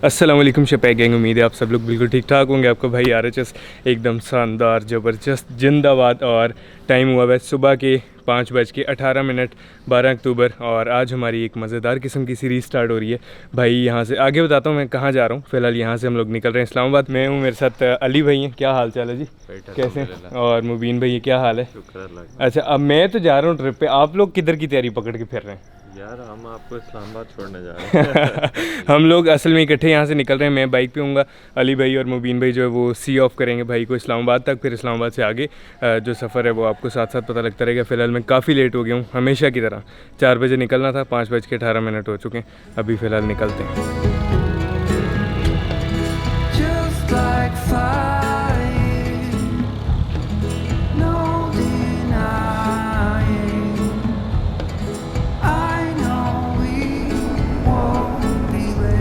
अस्सलाम वालेकुम शपै गैंग, उम्मीद है आप सब लोग बिल्कुल ठीक ठाक होंगे। आपका भाई RHS एकदम शानदार ज़बरदस्त जिंदाबाद। और टाइम हुआ है सुबह के 5:18 12 अक्टूबर। और आज हमारी एक मज़ेदार किस्म की सीरीज़ स्टार्ट हो रही है। भाई यहाँ से आगे बताता हूँ मैं कहाँ जा रहा हूँ। फ़िलहाल यहाँ से हम लोग निकल रहे हैं इस्लामाबाद। मैं हूँ, मेरे साथ अली भाई हैं। क्या हाल चाल है जी? कैसे? और मुबीन भाई क्या हाल है? अच्छा, अब मैं तो जा रहा हूँ ट्रिप पे, आप लोग किधर की तैयारी पकड़ के फिर रहे हैं? यार हम आपको इस्लामाबाद छोड़ने जा रहे हैं। हम लोग असल में इकट्ठे यहाँ से निकल रहे हैं। मैं बाइक पे हूँगा, अली भाई और मुबीन भाई जो है वो सी ऑफ करेंगे भाई को इस्लामाबाद तक, फिर इस्लामाबाद से आगे जो सफ़र है वो आपको साथ साथ पता लगता रहेगा। फ़िलहाल मैं काफ़ी लेट हो गया हूँ, हमेशा की तरह 4 बजे निकलना था, 5:18 हो चुके हैं। अभी फ़िलहाल निकलते हैं।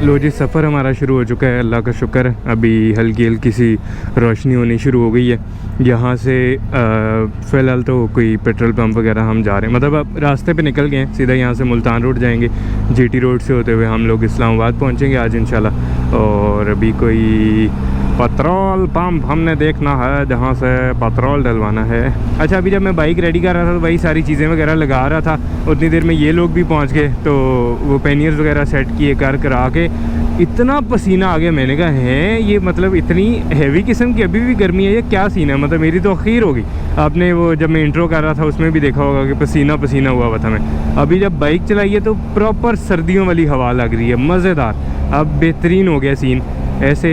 लो जी, सफ़र हमारा शुरू हो चुका है, अल्लाह का शुक्र। अभी हल्की हल्की सी रोशनी होनी शुरू हो गई है यहाँ से। फ़िलहाल तो कोई पेट्रोल पंप वगैरह हम जा रहे हैं, मतलब अब रास्ते पे निकल गए हैं। सीधा यहाँ से मुल्तान रोड जाएंगे, GT रोड से होते हुए हम लोग इस्लामाबाद पहुँचेंगे आज इंशाल्लाह। और अभी कोई पेट्रोल पंप हमने देखना है जहाँ से पेट्रोल डलवाना है। अच्छा, अभी जब मैं बाइक रेडी कर रहा था तो भाई सारी चीज़ें वगैरह लगा रहा था, उतनी देर में ये लोग भी पहुँच गए। तो वो पैनियर्स वगैरह सेट किए करा के इतना पसीना आ गया। मैंने कहा है ये मतलब इतनी हैवी किस्म की अभी भी गर्मी है, ये क्या सीन है? मतलब मेरी तो अखीर होगी। आपने वो जब मैं इंट्रो कर रहा था उसमें भी देखा होगा कि पसीना पसीना हुआ था मैं। अभी जब बाइक चलाई है तो प्रॉपर सर्दियों वाली हवा लग रही है, मज़ेदार। अब बेहतरीन हो गया सीन, ऐसे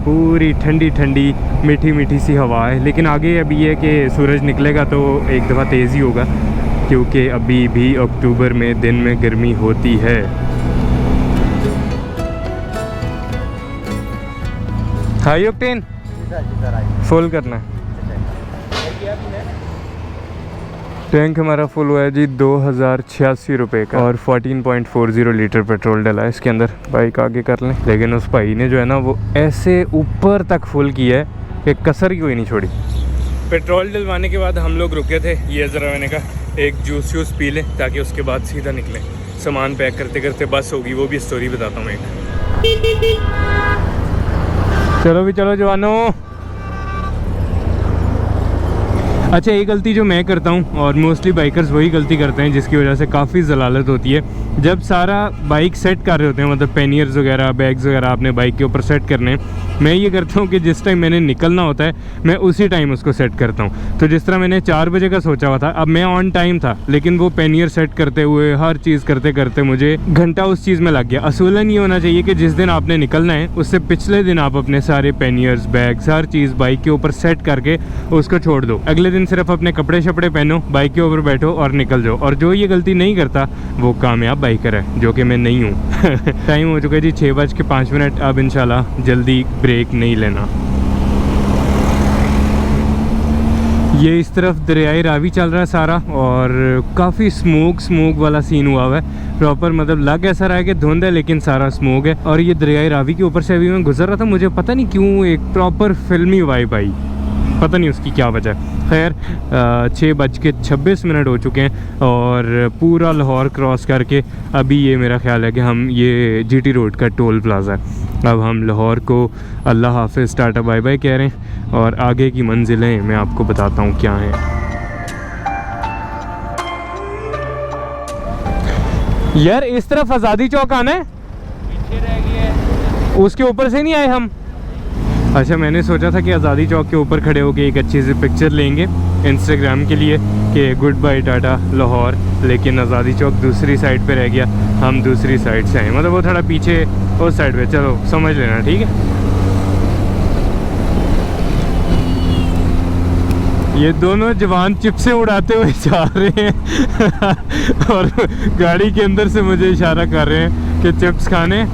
पूरी ठंडी ठंडी मीठी मीठी सी हवा है। लेकिन आगे अभी ये कि सूरज निकलेगा तो एक दफ़ा तेज़ी होगा, क्योंकि अभी भी अक्टूबर में दिन में गर्मी होती है। हाई ऑक्टेन फुल करना है। टैंक हमारा फुल हुआ है जी 2086 रुपये का, और 14.40 लीटर पेट्रोल डला है इसके अंदर। बाइक आगे कर लें, लेकिन उस भाई ने जो है ना वो ऐसे ऊपर तक फुल किया है कि कसर की कोई नहीं छोड़ी। पेट्रोल डलवाने के बाद हम लोग रुके थे, ये ज़रा मैंने कहा एक जूस पी लें ताकि उसके बाद सीधा निकलें। सामान पैक करते करते बस होगी, वो भी स्टोरी बताता हूँ एक। चलो भी चलो जवानों। अच्छा, एक गलती जो मैं करता हूँ और मोस्टली बाइकर्स वही गलती करते हैं, जिसकी वजह से काफ़ी ज़लालत होती है। जब सारा बाइक सेट कर रहे होते हैं, मतलब पैनियर्स वगैरह बैग्स वगैरह आपने बाइक के ऊपर सेट करने हैं, मैं ये करता हूँ कि जिस टाइम मैंने निकलना होता है मैं उसी टाइम उसको सेट करता हूँ। तो जिस तरह मैंने 4 बजे का सोचा हुआ था, अब मैं ऑन टाइम था, लेकिन वो पैनियर सेट करते हुए हर चीज़ करते करते मुझे घंटा उस चीज़ में लग गया। असूलन ये होना चाहिए कि जिस दिन आपने निकलना है उससे पिछले दिन आप अपने सारे पैनियर्स बैग्स हर चीज़ बाइक के ऊपर सेट करके उसको छोड़ दो। अगले दिन सिर्फ अपने कपड़े शपड़े पहनो, बाइक के ऊपर बैठो और निकल जाओ। और जो ये गलती नहीं करता वो कामयाब बाइकर है, जो कि मैं नहीं हूँ। टाइम हो चुका है जी 6:05। अब इंशाल्लाह जल्दी ब्रेक नहीं लेना। ये इस तरफ दरियाई रावी चल रहा है सारा, और काफ़ी स्मोक वाला सीन हुआ है प्रॉपर। मतलब लग ऐसा रहा है कि धुंध है लेकिन सारा स्मोक है। और ये दरियाई रावी के ऊपर से अभी मैं गुजर रहा था, मुझे पता नहीं क्यों एक प्रॉपर फिल्मी वाइब आई, पता नहीं उसकी क्या वजह। खैर 6:26 हो चुके हैं और पूरा लाहौर क्रॉस करके अभी ये मेरा ख्याल है कि हम ये GT रोड का टोल प्लाज़ा है। अब हम लाहौर को अल्लाह हाफिज़ टाटा बाय बाय कह रहे हैं, और आगे की मंजिलें मैं आपको बताता हूँ क्या हैं। यार इस तरफ आज़ादी चौक आना है, पीछे रह गया है, उसके ऊपर से नहीं आए हम। अच्छा, मैंने सोचा था कि आज़ादी चौक के ऊपर खड़े होकर एक अच्छी सी पिक्चर लेंगे इंस्टाग्राम के लिए कि गुड बाय टाटा लाहौर, लेकिन आज़ादी चौक दूसरी साइड पे रह गया, हम दूसरी साइड से आए, मतलब वो थोड़ा पीछे उस साइड पे। चलो समझ लेना, ठीक है। ये दोनों जवान चिप्से उड़ाते हुए जा रहे हैं और गाड़ी के अंदर से मुझे इशारा कर रहे हैं कि चिप्स खाने।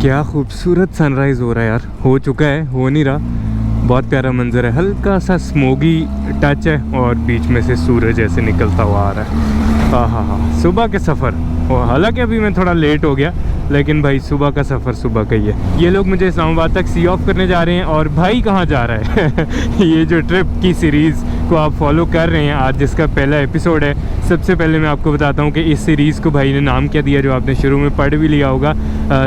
क्या खूबसूरत सनराइज़ हो रहा है यार, हो चुका है, हो नहीं रहा। बहुत प्यारा मंजर है, हल्का सा स्मोगी टच है और बीच में से सूरज ऐसे निकलता हुआ आ रहा है। हाँ, सुबह के सफ़र। और हालांकि अभी मैं थोड़ा लेट हो गया, लेकिन भाई सुबह का सफ़र सुबह का ही है। ये लोग मुझे इस्लामाबाद तक सी ऑफ करने जा रहे हैं, और भाई कहाँ जा रहा है? ये जो ट्रिप की सीरीज़ को आप फॉलो कर रहे हैं। आज जिसका पहला एपिसोड है, सबसे पहले मैं आपको बताता हूँ कि इस सीरीज़ को भाई ने नाम क्या दिया, जो आपने शुरू में पढ़ भी लिया होगा।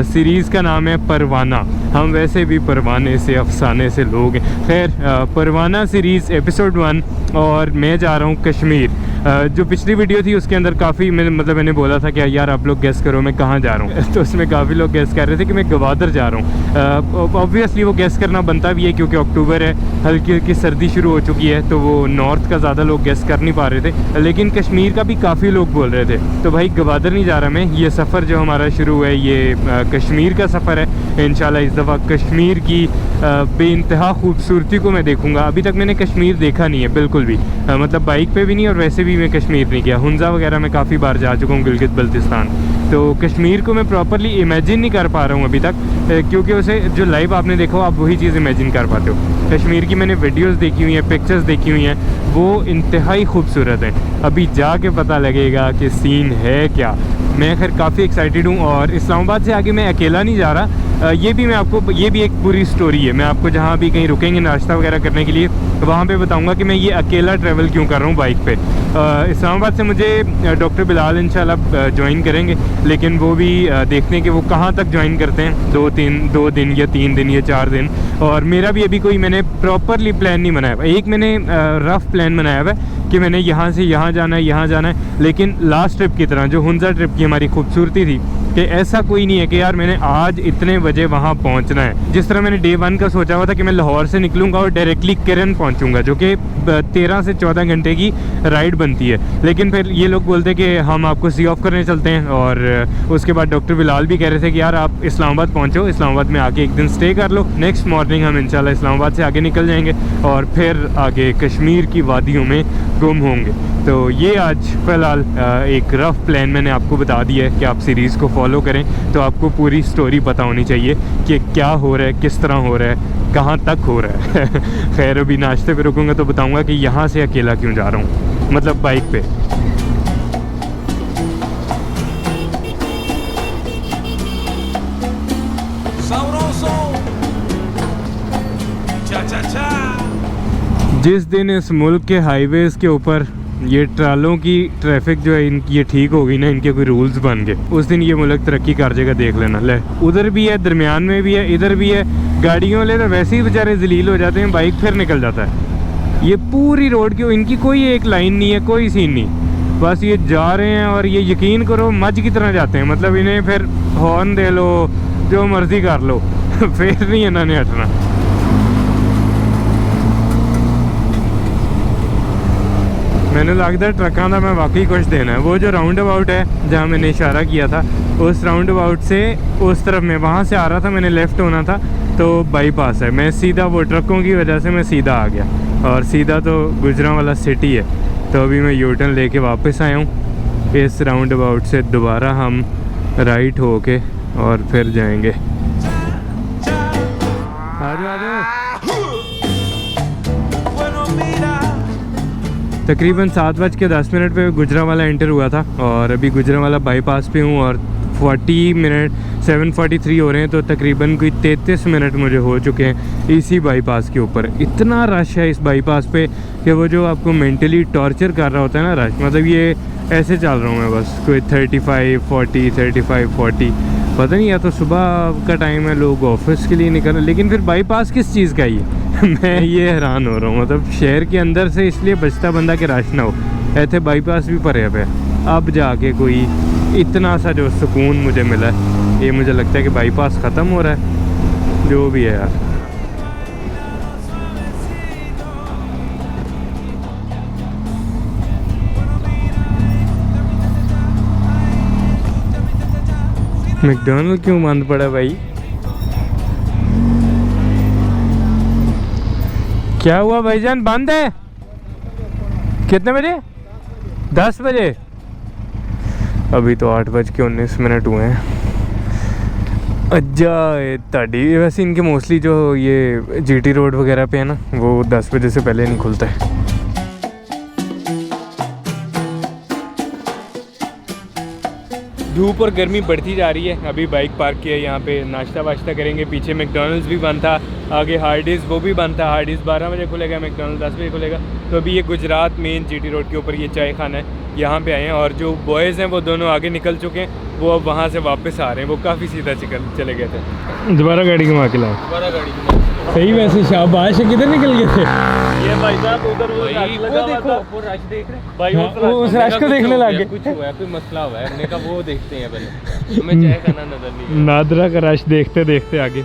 सीरीज़ का नाम है परवाना। हम वैसे भी परवाने से अफसाने से लोग हैं। खैर, परवाना सीरीज़ एपिसोड 1, और मैं जा रहा हूँ कश्मीर। जो पिछली वीडियो थी उसके अंदर काफ़ी मैंने बोला था कि यार आप लोग गेस करो मैं कहाँ जा रहा हूँ तो उसमें काफ़ी लोग गेस कर रहे थे कि मैं गवादर जा रहा हूँ। ऑब्वियसली वो गेस करना बनता भी है क्योंकि अक्टूबर है, हल्की हल्की सर्दी शुरू हो चुकी है, तो वो नॉर्थ का ज़्यादा लोग गेस कर नहीं पा रहे थे, लेकिन कश्मीर का भी काफ़ी लोग बोल रहे थे। तो भाई गवादर नहीं जा रहा मैं, ये सफ़र जो हमारा शुरू है ये कश्मीर का सफ़र है। इंशाल्लाह इस दफ़ा कश्मीर की बेइंतहा खूबसूरती को मैं देखूँगा। अभी तक मैंने कश्मीर देखा नहीं है बिल्कुल भी, मतलब बाइक पे भी नहीं, और वैसे भी मैं कश्मीर नहीं गया। हुंजा वगैरह मैं काफ़ी बार जा चुका हूँ, गिलगित बल्तिस्तान। तो कश्मीर को मैं प्रॉपरली इमेजिन नहीं कर पा रहा हूँ अभी तक, क्योंकि उसे जो लाइव आपने देखा हो आप वही चीज़ इमेजिन कर पाते हो। कश्मीर की मैंने वीडियोस देखी हुई हैं, पिक्चर्स देखी हुई हैं, वो इंतहाई खूबसूरत हैं। अभी जाके पता लगेगा कि सीन है क्या। मैं खैर काफ़ी एक्साइटेड हूँ, और इस्लामाबाद से आगे मैं अकेला नहीं जा रहा। ये भी एक पूरी स्टोरी है। मैं आपको जहाँ भी कहीं रुकेंगे नाश्ता वगैरह करने के लिए, वहाँ पे बताऊँगा कि मैं ये अकेला ट्रैवल क्यों कर रहा हूँ बाइक पे। इस्लामाबाद से मुझे डॉक्टर बिलाल इंशाल्लाह ज्वाइन करेंगे, लेकिन वो भी देखते हैं कि वो कहाँ तक ज्वाइन करते हैं, 2 दिन या 3 दिन या 4 दिन। और मेरा भी अभी कोई मैंने प्रॉपरली प्लान नहीं बनाया। एक मैंने रफ़ प्लान बनाया हुआ है कि मैंने यहाँ से यहाँ जाना है, लेकिन लास्ट ट्रिप की तरह जो हुंजा ट्रिप की हमारी खूबसूरती थी कि ऐसा कोई नहीं है कि यार मैंने आज इतने बजे वहाँ पहुँचना है। जिस तरह मैंने डे 1 का सोचा हुआ था कि मैं लाहौर से निकलूँगा और डायरेक्टली किरन पहुँचूँगा, जो कि 13 से 14 घंटे की राइड बनती है। लेकिन फिर ये लोग बोलते कि हम आपको सी ऑफ करने चलते हैं, और उसके बाद डॉक्टर बिलाल भी कह रहे थे कि यार आप इस्लामाबाद पहुँचो, इस्लामाबाद में आके एक दिन स्टे कर लो, नेक्स्ट मॉर्निंग हम इंशाल्लाह इस्लामाबाद से आगे निकल जाएंगे और फिर आगे कश्मीर की वादियों में गुम होंगे। तो ये आज फ़िलहाल एक रफ़ प्लान मैंने आपको बता दिया है कि आप सीरीज़ को फॉलो करें तो आपको पूरी स्टोरी पता होनी चाहिए कि क्या हो रहा है, किस तरह हो रहा है, कहाँ तक हो रहा है। खैर अभी नाश्ते पे रुकूंगा तो बताऊंगा कि यहाँ से अकेला क्यों जा रहा हूँ, मतलब बाइक पे। जिस दिन इस मुल्क के हाईवेज़ के ऊपर ये ट्रालों की ट्रैफिक जो है ये ठीक हो गई ना, इनके कोई रूल्स बन गए, उस दिन ये मुल्क तरक्की कर जाएगा, देख लेना। ले उधर भी है, दरमियान में भी है, इधर भी है। गाड़ियों वाले तो वैसे ही बेचारे जलील हो जाते हैं, बाइक फिर निकल जाता है। ये पूरी रोड की इनकी कोई एक लाइन नहीं है, कोई सीन नहीं, बस ये जा रहे हैं और ये यकीन करो मज की तरह जाते हैं। मतलब इन्हें फिर हॉर्न दे लो, जो मर्ज़ी कर लो फिर नहीं इन्होंने हटना। मैंने लगता है ट्रकों का मैं वाकई कुछ देना है। वो जो राउंड अबाउट है जहाँ मैंने इशारा किया था, उस राउंड अबाउट से उस तरफ में वहाँ से आ रहा था, मैंने लेफ़्ट होना था तो बाईपास है। मैं सीधा वो ट्रकों की वजह से मैं सीधा आ गया, और सीधा तो गुजरांवाला सिटी है। तो अभी मैं यू टर्न लेके वापस आया हूँ। इस राउंड अबाउट से दोबारा हम राइट होके और फिर जाएंगे। आ जाओ। तकरीबन 7:10 पे गुजरांवाला एंटर हुआ था, और अभी गुजरांवाला बाईपास पे हूँ और 40 मिनट 7:43 हो रहे हैं, तो तकरीबन कोई 33 मिनट मुझे हो चुके हैं इसी बाईपास के ऊपर। इतना रश है इस बाईपास पे कि वो जो आपको मेंटली टॉर्चर कर रहा होता है ना रश, मतलब ये ऐसे चल रहा हूँ मैं बस, कोई 35-40 पता नहीं, या तो सुबह का टाइम है, लोग ऑफिस के लिए निकल रहे, लेकिन फिर बाईपास किस चीज़ का ही है मैं ये हैरान हो रहा हूँ। मतलब शहर के अंदर से इसलिए बचता बंदा के रश ना हो, ऐसे बाईपास भी परे पे। अब जाके कोई इतना सा जो सुकून मुझे मिला है, ये मुझे लगता है कि बाईपास ख़त्म हो रहा है, जो भी है यार। मैकडॉनल्ड क्यों बंद पड़ा भाई? क्या हुआ भाईजान, बंद है? कितने बजे? 10 बजे। अभी तो 8:19 हुए हैं। अच्छा ताड़ी वैसे इनके मोस्टली जो ये जीटी रोड वगैरह पे है ना, वो 10 बजे से पहले नहीं खुलता है। धूप और गर्मी बढ़ती जा रही है। अभी बाइक पार्क की है यहाँ पे, नाश्ता वाश्ता करेंगे। पीछे मैकडॉनल्ड्स भी बंद था, आगे हार्डीज़ वो भी बंद था। हार्डीज़ 12 बजे खुलेगा, मैकडॉनल्ड 10 बजे खुलेगा। तो अभी ये गुजरात मेन GT रोड के ऊपर ये चाय खाना है, यहाँ पे आए हैं। और जो बॉयज़ हैं वो दोनों आगे निकल चुके हैं, वो अब वहाँ से वापस आ रहे हैं। वो काफ़ी सीधा चले गए थे, दोबारा गाड़ी घुमा के लाए। दोबारा गाड़ी घुमा। सही। वैसे शाबाश, किधर निकल गए थे ये भाई साहब उधर वो रश लगा हुआ था। वो रश देख रहे हैं भाई हाँ, वो उस रश को देखने लग गए। कुछ हुआ है, कोई मसला हुआ है, हमने कहा वो देखते हैं पहले, हमें चाय खाना नजर नहीं आया। नादरा का रश देखते देखते आगे।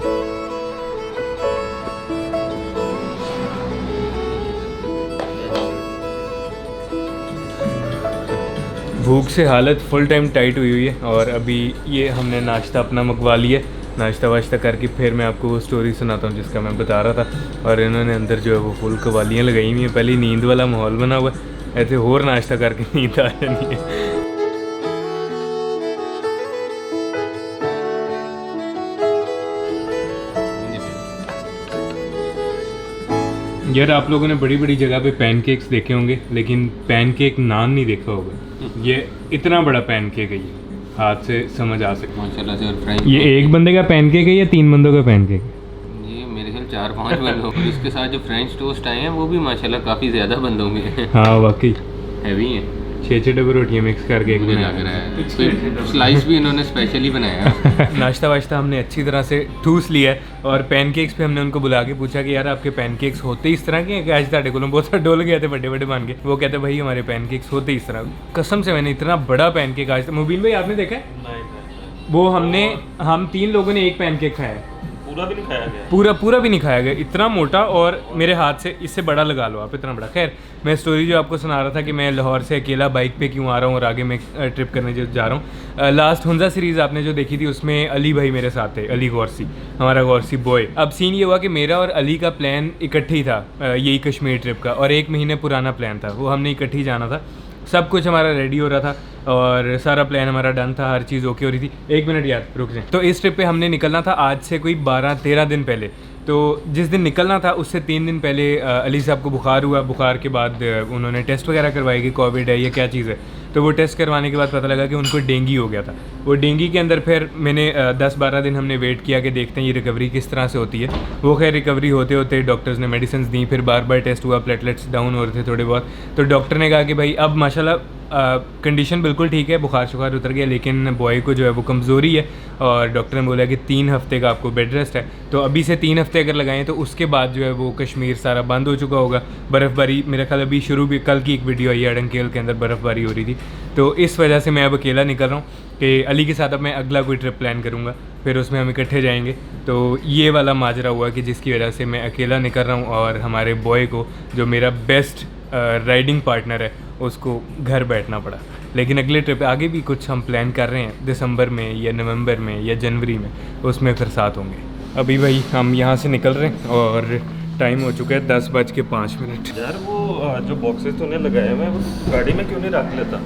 भूख से हालत फुल टाइम टाइट हुई है। और अभी ये हमने नाश्ता अपना मंगवा लिया। नाश्ता वाश्ता करके फिर मैं आपको वो स्टोरी सुनाता हूँ जिसका मैं बता रहा था। और इन्होंने अंदर जो है वो फुल कवालियाँ लगाई हुई हैं। पहले नींद वाला माहौल बना हुआ है, ऐसे और नाश्ता करके नींद आ जानी है। यार आप लोगों ने बड़ी बड़ी जगह पे पैनकेक्स देखे होंगे, लेकिन पैनकेक नान नहीं देखा होगा। ये इतना बड़ा पैनकेक है, ये हाथ से समझ आ सकता है माशाल्लाह से। और फ्रेंच ये एक बंदे का पैनकेक है या 3 बंदों का पैनकेक है? ये मेरे ख्याल 4-5 बंदों और इसके साथ जो फ्रेंच टोस्ट आए हैं वो भी माशाल्लाह काफ़ी ज़्यादा बंदों में हैं। हाँ वाकई, हैवी हैं। 6 डब्बे रोटियाँ मिक्स करके एक मुझे लग रहा है स्लाइस भी इन्होंने स्पेशली बनाया है। नाश्ता वाश्ता हमने अच्छी तरह से ठूस लिया है। और पैनकेक्स पे हमने उनको बुला के पूछा कि यार आपके पैनकेक्स होते इस तरह के हैं कि आज ताड़े को बहुत डोल गए थे बड़े बड़े बन के। वो कहते भाई हमारे पैनकेक्स होते इस तरह। कसम से मैंने इतना बड़ा पैनकेक आज तक, मुबीन भाई आपने देखा है? नहीं वो हम 3 लोगों ने एक पैनकेक खाया है। पूरा भी नहीं खाया गया। पूरा भी नहीं खाया गया, इतना मोटा। और मेरे हाथ से इससे बड़ा लगा लो आप, इतना बड़ा। खैर मैं स्टोरी जो आपको सुना रहा था कि मैं लाहौर से अकेला बाइक पे क्यों आ रहा हूँ और आगे मैं ट्रिप करने जो जा रहा हूँ। लास्ट हुंजा सीरीज़ आपने जो देखी थी उसमें अली भाई मेरे साथ थे, अली गौरसी, हमारा गौरसी बॉय। अब सीन ये हुआ कि मेरा और अली का प्लान इकट्ठे ही था, यही कश्मीर ट्रिप का, और 1 महीने पुराना प्लान था। वो हमने इकट्ठे ही जाना था, सब कुछ हमारा रेडी हो रहा था और सारा प्लान हमारा डन था, हर चीज़ ओके हो रही थी। 1 मिनट यार रुक जाए। तो इस ट्रिप पे हमने निकलना था आज से कोई 12-13 दिन पहले। तो जिस दिन निकलना था उससे 3 दिन पहले अली साहब को बुखार हुआ। बुखार के बाद उन्होंने टेस्ट वगैरह करवाए कि कोविड है या क्या चीज़ है। तो वो टेस्ट करवाने के बाद पता लगा कि उनको डेंगू हो गया था। वो डेंगू के अंदर फिर मैंने 10-12 दिन हमने वेट किया कि देखते हैं ये रिकवरी किस तरह से होती है। वो खैर रिकवरी होते होते डॉक्टर्स ने मेडिसिन दी, फिर बार टेस्ट हुआ, प्लेटलेट्स डाउन हो रहे थे थोड़े बहुत। तो डॉक्टर ने कहा कि भाई अब माशाल्लाह कंडीशन बिल्कुल ठीक है, बुखार शुखार उतर गया, लेकिन बॉय को जो है वो कमज़ोरी है। और डॉक्टर ने बोला कि 3 हफ्ते का आपको बेड रेस्ट है। तो अभी से 3 हफ्ते अगर लगाएं तो उसके बाद जो है वो कश्मीर सारा बंद हो चुका होगा। बर्फ़बारी मेरा ख्याल अभी शुरू भी, कल की एक वीडियो आई है, अडंकेल के अंदर बर्फ़बारी हो रही थी। तो इस वजह से मैं अब अकेला निकल रहा हूँ कि अली के साथ अब मैं अगला कोई ट्रिप प्लान करूँगा, फिर उसमें हम इकट्ठे जाएंगे। तो ये वाला माजरा हुआ कि जिसकी वजह से मैं अकेला निकल रहा हूँ और हमारे बॉय को, जो मेरा बेस्ट राइडिंग पार्टनर है, उसको घर बैठना पड़ा। लेकिन अगले ट्रिप आगे भी कुछ हम प्लान कर रहे हैं, दिसंबर में या नवंबर में या जनवरी में, उसमें फिर साथ होंगे। अभी भाई हम यहाँ से निकल रहे हैं और टाइम हो चुका है 10:05। यार वो जो बॉक्सेस तूने लगाए हुए हैं वो गाड़ी में क्यों नहीं रख लेता?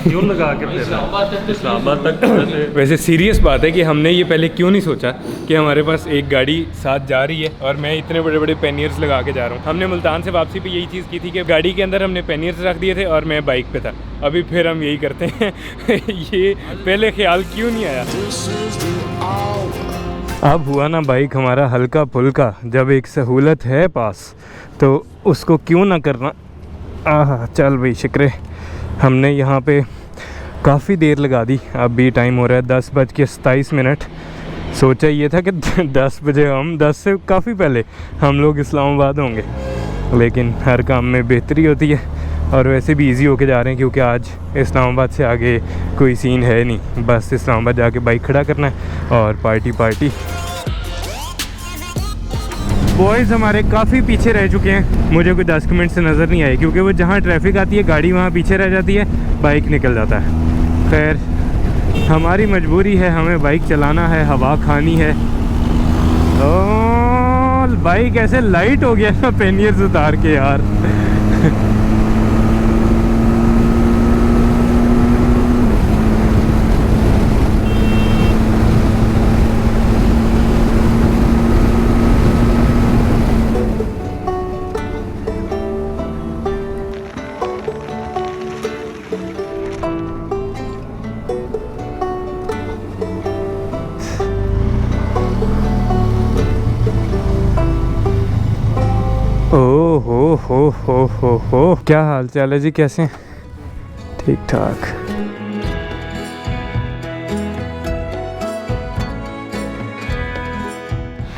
क्यों लगा के फिर इस्लामाबाद तक वैसे सीरियस बात है कि हमने ये पहले क्यों नहीं सोचा कि हमारे पास एक गाड़ी साथ जा रही है और मैं इतने बड़े बड़े पैनियर्स लगा के जा रहा हूँ। हमने मुल्तान से वापसी पे यही चीज़ की थी कि गाड़ी के अंदर हमने पैनियर्स रख दिए थे और मैं बाइक पे था। अभी फिर हम यही करते हैं। ये पहले ख्याल क्यों नहीं आया? अब हुआ ना बाइक हमारा हल्का फुल्का, जब एक सहूलत है पास तो उसको क्यों ना करना। चल भाई शिक्रे, हमने यहाँ पे काफ़ी देर लगा दी। अब भी टाइम हो रहा है 10:27। सोचा ये था कि 10 बजे हम 10 से काफ़ी पहले हम लोग इस्लामाबाद होंगे, लेकिन हर काम में बेहतरी होती है और वैसे भी इजी होके जा रहे हैं क्योंकि आज इस्लामाबाद से आगे कोई सीन है नहीं। बस इस्लामाबाद जाके बाइक खड़ा करना है और पार्टी। बॉयज़ हमारे काफ़ी पीछे रह चुके हैं, मुझे कोई 10 मिनट से नज़र नहीं आए क्योंकि वो जहाँ ट्रैफिक आती है गाड़ी वहाँ पीछे रह जाती है, बाइक निकल जाता है। खैर हमारी मजबूरी है, हमें बाइक चलाना है, हवा खानी है। तो बाइक ऐसे लाइट हो गया ना पैनियर्स उतार के यार। हो, क्या हाल चाल है जी, कैसे हैं? ठीक ठाक।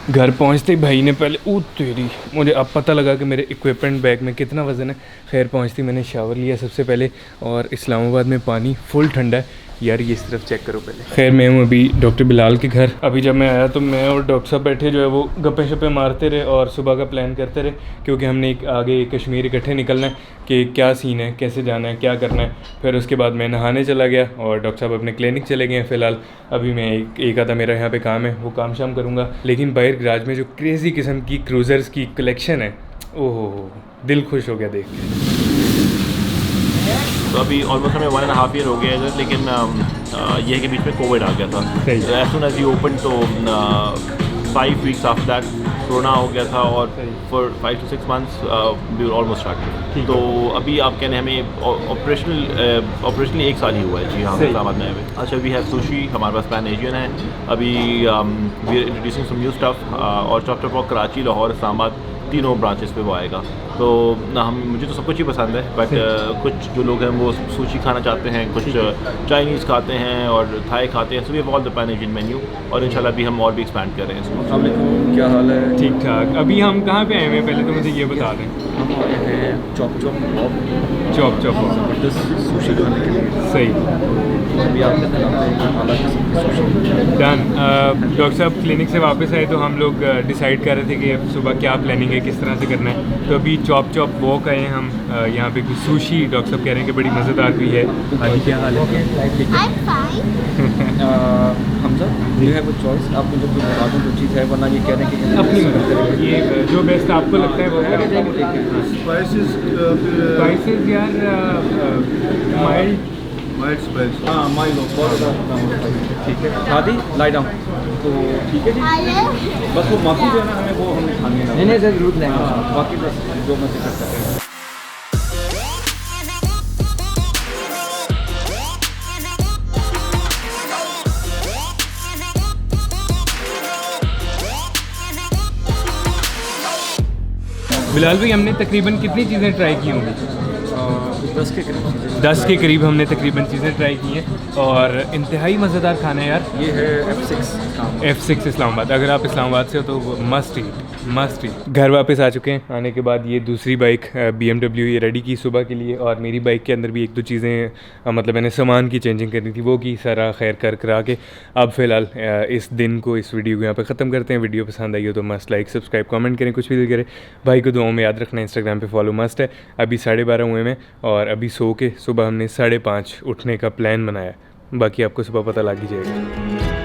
घर पहुंचते ही भाई ने पहले तेरी, मुझे अब पता लगा कि मेरे इक्विपमेंट बैग में कितना वज़न है। खैर पहुंचते ही मैंने शावर लिया सबसे पहले, और इस्लामाबाद में पानी फुल ठंडा है यार, ये इस तरफ चेक करो पहले। खैर मैं हूँ अभी डॉक्टर बिलाल के घर। अभी जब मैं आया तो मैं और डॉक्टर साहब बैठे जो है वो गप्पे शप्पे मारते रहे और सुबह का प्लान करते रहे, क्योंकि हमने आगे कश्मीर इकट्ठे निकलना है कि क्या सीन है, कैसे जाना है, क्या करना है। फिर उसके बाद मैं नहाने चला गया और डॉक्टर साहब अपने क्लिनिक चले गए हैं फ़िलहाल। अभी मैं एक आधा मेरा यहाँ पे काम है, वो काम शाम करूँगा। लेकिन बाहर गराज में जो क्रेज़ी किस्म की क्रूज़र्स की कलेक्शन है, ओहो दिल खुश हो गया देख के। तो अभी ऑलमोस्ट हमें 1.5 ईयर हो गया इधर, लेकिन ये है कि बीच में कोविड आ गया था। As soon as you open तो 5 वीक्स आफ्टर दैट कोरोना हो गया था, और for 5 to 6 months we almost start. तो अभी आप कहने हमें ऑपरेशनली 1 साल ही हुआ है जी। हाँ, इस्लामाबाद में है। अच्छा, वी हैव सुशी, हमारे पास पैन एशियन है। अभी we are introducing some new stuff, और चॉप चॉप कराची, लाहौर, इस्लामाबाद, तीनों ब्रांचेस पे वो आएगा। तो मुझे तो सब कुछ ही पसंद है, बट कुछ जो लोग हैं वो सुशी खाना चाहते हैं, कुछ चाइनीज़ खाते हैं और थाई खाते हैं। So we have all the pan Asian menu, और इंशाल्लाह अभी हम और भी एक्सपैंड कर रहे हैं इसको। अस्सलाम, क्या हाल है? ठीक ठाक। अभी हम कहाँ पे आए हुए हैं, पहले तो मुझे ये बता दें। हम आए हैं चॉप चॉप ज़बरदस्त सुशी खाने के लिए। सही, अभी आपने खिलाते हैं आला किस्म की सुशी। डन। डॉक्टर साहब क्लिनिक से वापस आए तो हम लोग डिसाइड कर रहे थे कि अब सुबह क्या प्लानिंग है, किस तरह से करना है। तो अभी चॉप वॉक आए हैं हम। यहाँ पे कुछ सुशी डॉक्टर साहब कह रहे हैं कि बड़ी मज़ेदार हुई है। हाँ, क्या हाल है? Hamza, you have a choice, आप मुझे कुछ बता दो जो चीज़ है, वरना ये कह रहे हैं कि अपनी मर्ज़ी, ये जो बेस्ट आपको लगता है वो करें। स्पाइसेस यार माइल्ड। हाँ, माइल ठीक है। शादी लाई डाउन तो ठीक है जी। बस वो माफ़ी जो है ना, हमें वो हमने खानी है। नहीं सर, जरूर लेंगे। बाकी बस जो मर्जी करता है। बिलाल भाई, हमने तकरीबन कितनी चीज़ें ट्राई की होंगी? 10 के करीब हमने तकरीबन चीज़ें ट्राई की हैं, और इंतहाई मज़ेदार खाना है यार। ये है F6 इस्लामाबाद। अगर आप इस्लामाबाद से हो तो मस्ट ईट। घर वापस आ चुके हैं। आने के बाद ये दूसरी बाइक BMW ये रेडी की सुबह के लिए, और मेरी बाइक के अंदर भी 1-2 चीज़ें मतलब मैंने सामान की चेंजिंग करनी थी, वो की सारा खैर करा के अब फ़िलहाल इस दिन को, इस वीडियो को यहाँ पर ख़त्म करते हैं। वीडियो पसंद आई हो तो मस्ट लाइक, सब्सक्राइब, कमेंट करें, कुछ भी दिल करें। भाई को दुआओं में याद रखना, इंस्टाग्राम पे फॉलो मस्ट है। अभी 12:30 हुए में, और अभी सो के सुबह हमने 5:30 उठने का प्लान बनाया। बाकी आपको सुबह पता लग ही जाएगा।